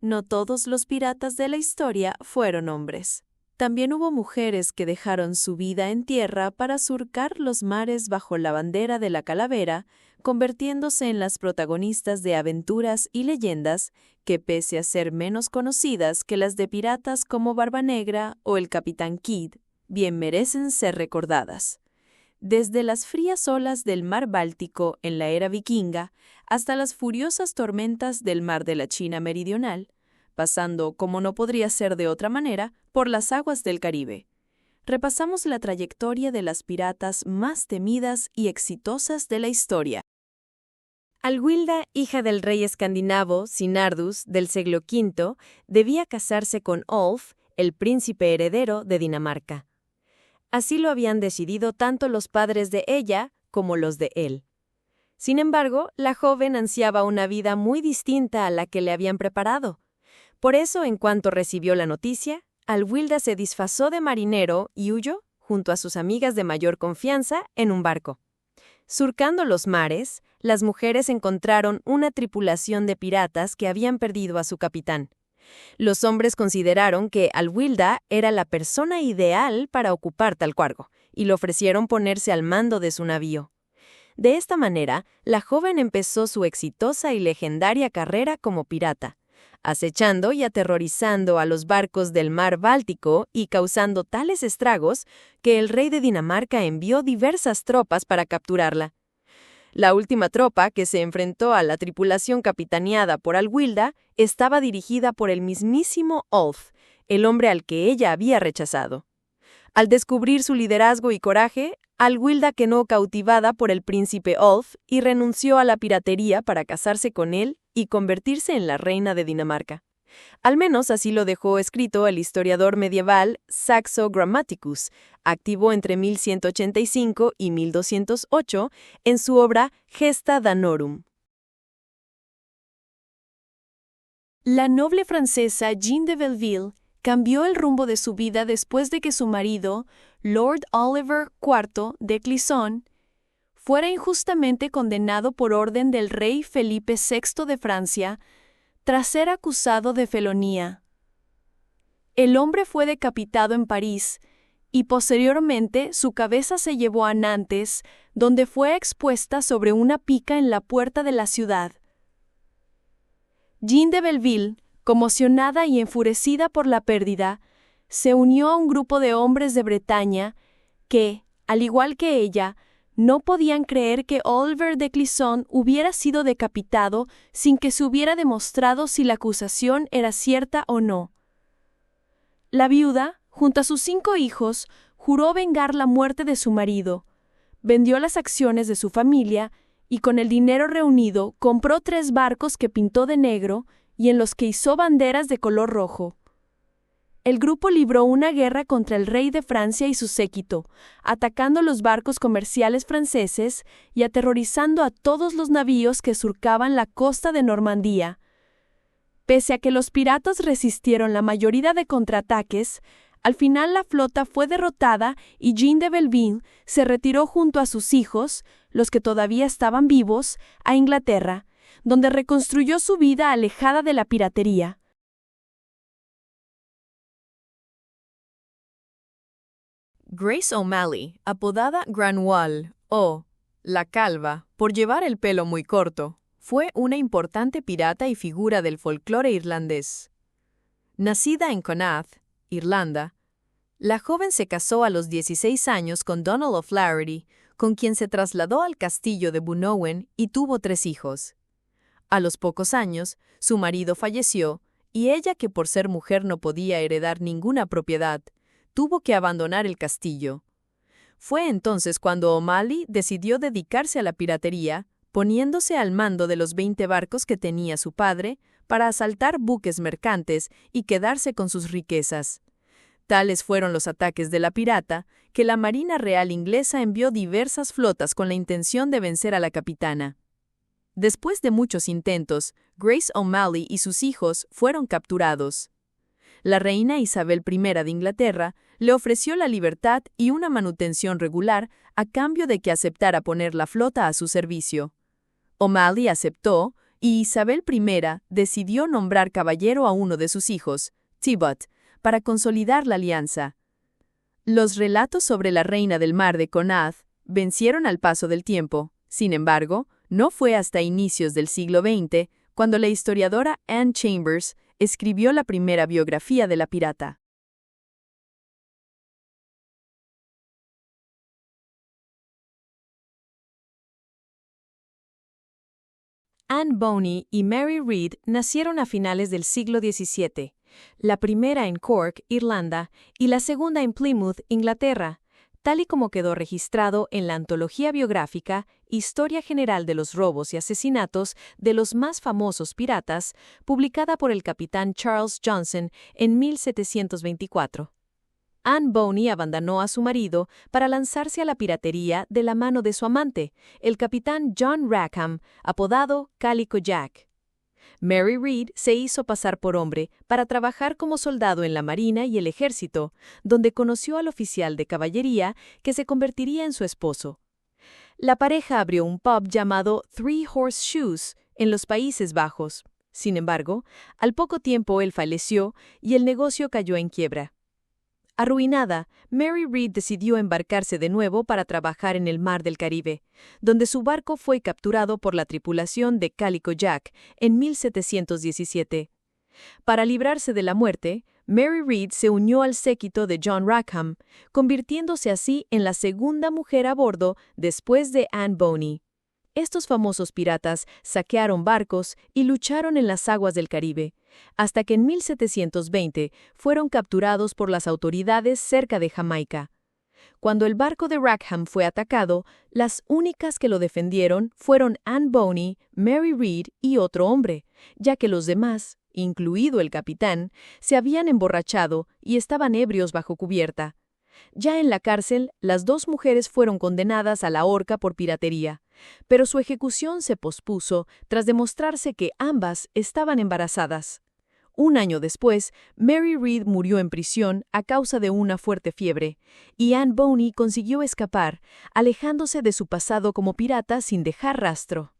no todos los piratas de la historia fueron hombres. También hubo mujeres que dejaron su vida en tierra para surcar los mares bajo la bandera de la calavera, convirtiéndose en las protagonistas de aventuras y leyendas que, pese a ser menos conocidas que las de piratas como Barbanegra o el Capitán Kidd, bien merecen ser recordadas. Desde las frías olas del mar Báltico en la era vikinga hasta las furiosas tormentas del mar de la China meridional, pasando, como no podría ser de otra manera, por las aguas del Caribe. Repasamos la trayectoria de las piratas más temidas y exitosas de la historia. Alwilda, hija del rey escandinavo Sinardus del siglo V, debía casarse con Olf, el príncipe heredero de Dinamarca. Así lo habían decidido tanto los padres de ella como los de él. Sin embargo, la joven ansiaba una vida muy distinta a la que le habían preparado. Por eso, en cuanto recibió la noticia, Alwilda se disfrazó de marinero y huyó, junto a sus amigas de mayor confianza, en un barco. Surcando los mares, las mujeres encontraron una tripulación de piratas que habían perdido a su capitán. Los hombres consideraron que Alwilda era la persona ideal para ocupar tal cargo, y le ofrecieron ponerse al mando de su navío. De esta manera, la joven empezó su exitosa y legendaria carrera como pirata, acechando y aterrorizando a los barcos del mar Báltico y causando tales estragos que el rey de Dinamarca envió diversas tropas para capturarla. La última tropa que se enfrentó a la tripulación capitaneada por Alwilda estaba dirigida por el mismísimo Olf, el hombre al que ella había rechazado. Al descubrir su liderazgo y coraje, Alwilda quedó cautivada por el príncipe Olf y renunció a la piratería para casarse con él y convertirse en la reina de Dinamarca. Al menos así lo dejó escrito el historiador medieval Saxo Grammaticus, activo entre 1185 y 1208, en su obra Gesta Danorum. La noble francesa Jeanne de Belleville cambió el rumbo de su vida después de que su marido, Lord Oliver IV de Clisson, fuera injustamente condenado por orden del rey Felipe VI de Francia, tras ser acusado de felonía. El hombre fue decapitado en París y posteriormente su cabeza se llevó a Nantes, donde fue expuesta sobre una pica en la puerta de la ciudad. Jeanne de Belleville, conmocionada y enfurecida por la pérdida, se unió a un grupo de hombres de Bretaña que, al igual que ella, no podían creer que Oliver de Clisson hubiera sido decapitado sin que se hubiera demostrado si la acusación era cierta o no. La viuda, junto a sus 5 hijos, juró vengar la muerte de su marido, vendió las acciones de su familia y con el dinero reunido compró 3 barcos que pintó de negro y en los que izó banderas de color rojo. El grupo libró una guerra contra el rey de Francia y su séquito, atacando los barcos comerciales franceses y aterrorizando a todos los navíos que surcaban la costa de Normandía. Pese a que los piratas resistieron la mayoría de contraataques, al final la flota fue derrotada y Jeanne de Belleville se retiró junto a sus hijos, los que todavía estaban vivos, a Inglaterra, donde reconstruyó su vida alejada de la piratería. Grace O'Malley, apodada Granwall o La Calva, por llevar el pelo muy corto, fue una importante pirata y figura del folclore irlandés. Nacida en Connaught, Irlanda, la joven se casó a los 16 años con Donald O'Flaherty, con quien se trasladó al castillo de Bunowen y tuvo 3 hijos. A los pocos años, su marido falleció y ella, que por ser mujer no podía heredar ninguna propiedad, tuvo que abandonar el castillo. Fue entonces cuando O'Malley decidió dedicarse a la piratería, poniéndose al mando de los 20 barcos que tenía su padre para asaltar buques mercantes y quedarse con sus riquezas. Tales fueron los ataques de la pirata, que la Marina Real inglesa envió diversas flotas con la intención de vencer a la capitana. Después de muchos intentos, Grace O'Malley y sus hijos fueron capturados. La reina Isabel I de Inglaterra le ofreció la libertad y una manutención regular a cambio de que aceptara poner la flota a su servicio. O'Malley aceptó y Isabel I decidió nombrar caballero a uno de sus hijos, Thibaut, para consolidar la alianza. Los relatos sobre la reina del mar de Connaught vencieron al paso del tiempo. Sin embargo, no fue hasta inicios del siglo XX cuando la historiadora Anne Chambers escribió la primera biografía de la pirata. Anne Bonny y Mary Read nacieron a finales del siglo XVII, la primera en Cork, Irlanda, y la segunda en Plymouth, Inglaterra, tal y como quedó registrado en la antología biográfica Historia General de los Robos y Asesinatos de los más famosos piratas, publicada por el capitán Charles Johnson en 1724. Anne Bonny abandonó a su marido para lanzarse a la piratería de la mano de su amante, el capitán John Rackham, apodado Calico Jack. Mary Read se hizo pasar por hombre para trabajar como soldado en la Marina y el Ejército, donde conoció al oficial de caballería que se convertiría en su esposo. La pareja abrió un pub llamado Three Horse Shoes en los Países Bajos. Sin embargo, al poco tiempo él falleció y el negocio cayó en quiebra. Arruinada, Mary Read decidió embarcarse de nuevo para trabajar en el Mar del Caribe, donde su barco fue capturado por la tripulación de Calico Jack en 1717. Para librarse de la muerte, Mary Read se unió al séquito de John Rackham, convirtiéndose así en la segunda mujer a bordo después de Anne Bonny. Estos famosos piratas saquearon barcos y lucharon en las aguas del Caribe, hasta que en 1720 fueron capturados por las autoridades cerca de Jamaica. Cuando el barco de Rackham fue atacado, las únicas que lo defendieron fueron Anne Bonny, Mary Read y otro hombre, ya que los demás, incluido el capitán, se habían emborrachado y estaban ebrios bajo cubierta. Ya en la cárcel, las dos mujeres fueron condenadas a la horca por piratería, pero su ejecución se pospuso tras demostrarse que ambas estaban embarazadas. Un año después, Mary Read murió en prisión a causa de una fuerte fiebre, y Anne Bonny consiguió escapar, alejándose de su pasado como pirata sin dejar rastro.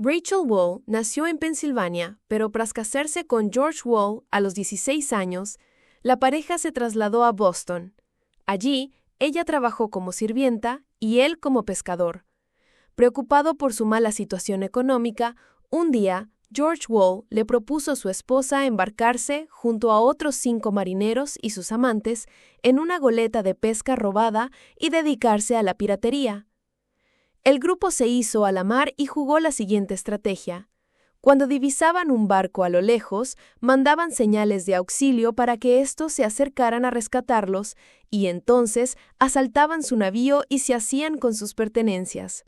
Rachel Wall nació en Pensilvania, pero tras casarse con George Wall a los 16 años, la pareja se trasladó a Boston. Allí, ella trabajó como sirvienta y él como pescador. Preocupado por su mala situación económica, un día, George Wall le propuso a su esposa embarcarse, junto a otros 5 marineros y sus amantes, en una goleta de pesca robada y dedicarse a la piratería. El grupo se hizo a la mar y jugó la siguiente estrategia. Cuando divisaban un barco a lo lejos, mandaban señales de auxilio para que éstos se acercaran a rescatarlos, y entonces asaltaban su navío y se hacían con sus pertenencias.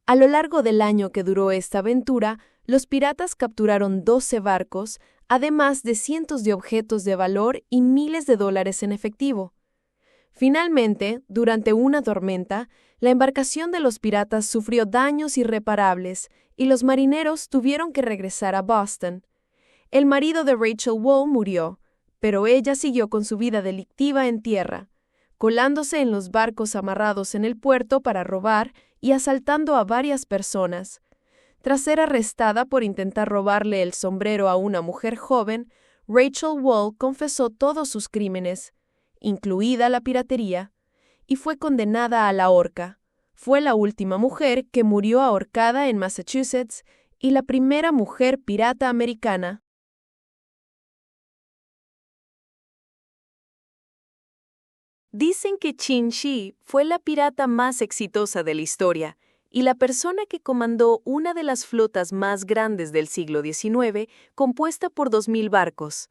A lo largo del año que duró esta aventura, los piratas capturaron 12 barcos, además de cientos de objetos de valor y miles de dólares en efectivo. Finalmente, durante una tormenta, la embarcación de los piratas sufrió daños irreparables y los marineros tuvieron que regresar a Boston. El marido de Rachel Wall murió, pero ella siguió con su vida delictiva en tierra, colándose en los barcos amarrados en el puerto para robar y asaltando a varias personas. Tras ser arrestada por intentar robarle el sombrero a una mujer joven, Rachel Wall confesó todos sus crímenes, incluida la piratería, y fue condenada a la horca. Fue la última mujer que murió ahorcada en Massachusetts y la primera mujer pirata americana. Dicen que Qin Shi fue la pirata más exitosa de la historia y la persona que comandó una de las flotas más grandes del siglo XIX, compuesta por 2.000 barcos.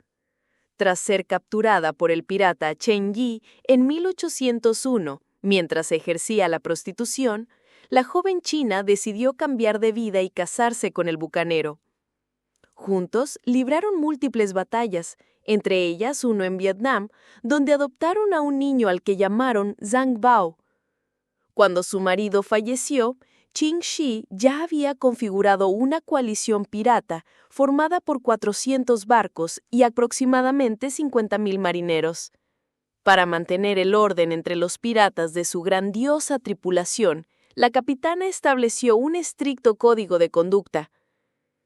Tras ser capturada por el pirata Chen Yi en 1801, mientras ejercía la prostitución, la joven china decidió cambiar de vida y casarse con el bucanero. Juntos libraron múltiples batallas, entre ellas uno en Vietnam, donde adoptaron a un niño al que llamaron Zhang Bao. Cuando su marido falleció, Qin Shi ya había configurado una coalición pirata formada por 400 barcos y aproximadamente 50.000 marineros. Para mantener el orden entre los piratas de su grandiosa tripulación, la capitana estableció un estricto código de conducta.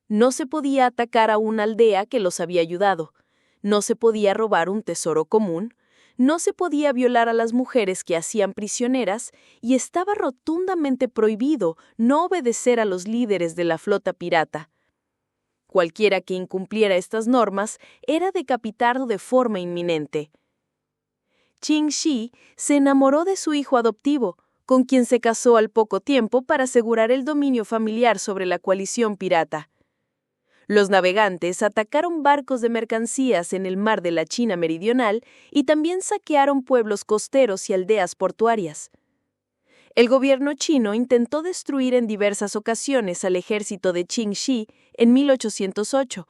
No se podía atacar a una aldea que los había ayudado, no se podía robar un tesoro común, no se podía violar a las mujeres que hacían prisioneras y estaba rotundamente prohibido no obedecer a los líderes de la flota pirata. Cualquiera que incumpliera estas normas era decapitado de forma inminente. Qin Shi se enamoró de su hijo adoptivo, con quien se casó al poco tiempo para asegurar el dominio familiar sobre la coalición pirata. Los navegantes atacaron barcos de mercancías en el mar de la China meridional y también saquearon pueblos costeros y aldeas portuarias. El gobierno chino intentó destruir en diversas ocasiones al ejército de Qin Shi en 1808,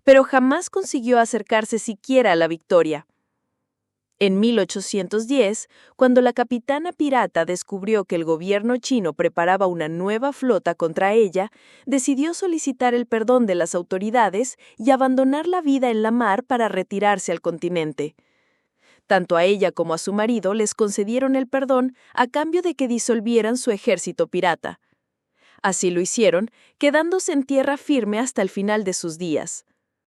pero jamás consiguió acercarse siquiera a la victoria. En 1810, cuando la capitana pirata descubrió que el gobierno chino preparaba una nueva flota contra ella, decidió solicitar el perdón de las autoridades y abandonar la vida en la mar para retirarse al continente. Tanto a ella como a su marido les concedieron el perdón a cambio de que disolvieran su ejército pirata. Así lo hicieron, quedándose en tierra firme hasta el final de sus días.